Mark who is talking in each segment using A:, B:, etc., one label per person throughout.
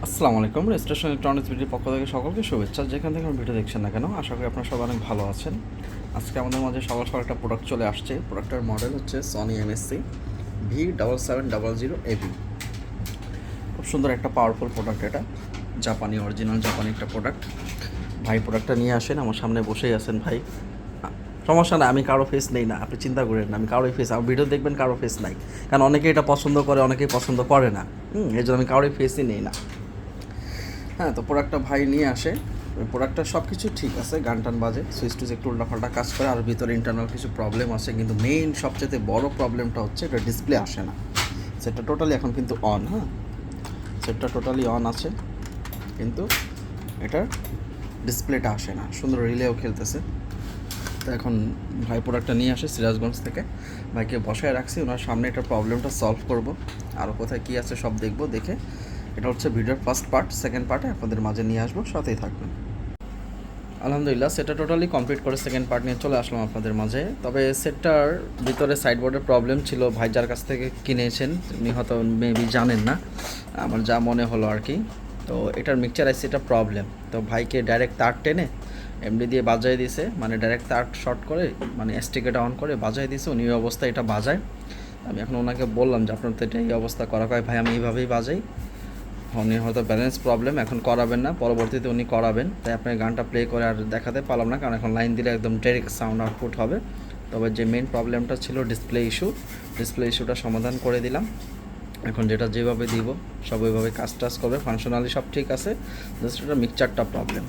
A: আসসালামু আলাইকুম। Registration electronics ভিডিওর পক্ষ থেকে সকলকে শুভেচ্ছা। যেখান থেকে আমার ভিডিও দেখছেন না কেন, আশা করি আপনারা সবাই অনেক ভালো আছেন। আজকে আমাদের মাঝে সকাল সকাল একটা প্রোডাক্ট চলে আসছে। প্রোডাক্টের মডেল হচ্ছে সনি এমএসসি V7700AB। খুব সুন্দর একটা পাওয়ারফুল প্রোডাক্ট এটা, জাপানি, অরিজিনাল জাপানি একটা প্রোডাক্ট। ভাই প্রোডাক্টটা নিয়ে আসেন, আমার সামনে বসেই আছেন ভাই। সমস্যা না, আমি কারো ফেস নেই না, আপনি চিন্তা করেন না। আমি কারোই ফেস, আমার ভিডিও দেখবেন কারো ফেস নাই, কারণ অনেকে এটা পছন্দ করে, অনেকেই পছন্দ করে না। এই জন্য আমি কারোই ফেসই নেই না। হ্যাঁ, তো প্রোডাক্টটা ভাই নিয়ে আসে। ওই প্রোডাক্টটা সব কিছু ঠিক আছে, গান টান বাজে, সুইচ টুইচ একটু উল্টাপাল্টা কাজ করে, আর ভিতরে ইন্টারনাল কিছু প্রবলেম আছে। কিন্তু মেইন সবচেয়ে বড় প্রবলেমটা হচ্ছে এটা ডিসপ্লে আসে না। সেটটা টোটালি এখন কিন্তু অন। হ্যাঁ, সেটটা টোটালি অন আছে, কিন্তু এটার ডিসপ্লেটা আসে না। সুন্দর রিলেও খেলতেছে। তো এখন ভাই প্রোডাক্টটা নিয়ে আসে সিরাজগঞ্জ থেকে, ভাইকে বসায় রাখছি, ওনার সামনে এটার প্রবলেমটা সলভ করব। আরও কোথায় কী আছে সব দেখব, দেখে এটা হচ্ছে ভিডিওর ফার্স্ট পার্ট। সেকেন্ড পার্টে আপনাদের মাঝে নিয়ে আসবো, সাথেই থাকবেন। আলহামদুলিল্লাহ, সেটটা টোটালি কমপ্লিট করে সেকেন্ড পার্ট নিয়ে চলে আসলাম আপনাদের মাঝে। তবে সেটটার ভিতরে সাইডবোর্ডের প্রবলেম ছিল। ভাই যার কাছ থেকে কিনেছেন উনি হয়তো মেবি জানেন না, আমার যা মনে হলো আর কি। তো এটার মিক্সচার আইসিটা প্রবলেম। তো ভাইকে ডাইরেক্ট তার টেনে এমডি দিয়ে বাজাই দিয়েছে, মানে ডাইরেক্ট তার শর্ট করে, মানে এসটিকেটা অন করে বাজাই দিয়েছে। উনি এই অবস্থায় এটা বাজায়। আমি এখন ওনাকে বললাম যে আপনার তো এটা এই অবস্থা করা হয়। ভাই আমি এইভাবেই বাজাই। উনি হয়তো ব্যালেন্স প্রবলেম, এখন করাবেন না, পরবর্তীতে উনি করাবেন। তাই আপনার গানটা প্লে করে আর দেখাতে পারলাম না, কারণ এখন লাইন দিলে একদম ডাইরেক্ট সাউন্ড আউটপুট হবে। তবে যে মেন প্রবলেমটা ছিল ডিসপ্লে ইস্যুটা সমাধান করে দিলাম। এখন যেটা যেভাবে দিব সব ওইভাবে কাজ টাজ করবে, ফাংশনালি সব ঠিক আছে, জাস্ট এটা মিক্সচারটা প্রবলেম।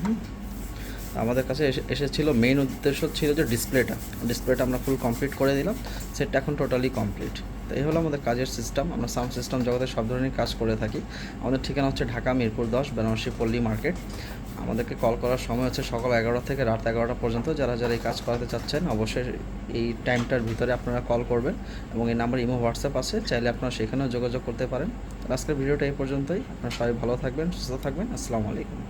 A: আমাদের কাছে এসেছিল মেইন উদ্দেশ্য ছিল যে ডিসপ্লেটা আমরা ফুল কমপ্লিট করে দিলাম। সেটটা এখন টোটালি কমপ্লিট। তো এই হলো আমাদের কাজের সিস্টেম। আমরা সাউন্ড সিস্টেম জগতে সব ধরনের কাজ করে থাকি। আমাদের ঠিকানা হচ্ছে ঢাকা মিরপুর 10, বেনারসি পল্লী মার্কেট। আমাদেরকে কল করার সময় হচ্ছে সকাল 11টা থেকে রাত 11টা পর্যন্ত। যারা যারা এই কাজ করাতে চাচ্ছেন অবশ্যই এই টাইমটার ভিতরে আপনারা কল করবেন, এবং এই নাম্বার ইমো হোয়াটসঅ্যাপ আছে, চাইলে আপনারা সেখানেও যোগাযোগ করতে পারেন। আজকের ভিডিওটা এই পর্যন্তই। আপনারা সবাই ভালো থাকবেন, সুস্থ থাকবেন। আসসালামু আলাইকুম।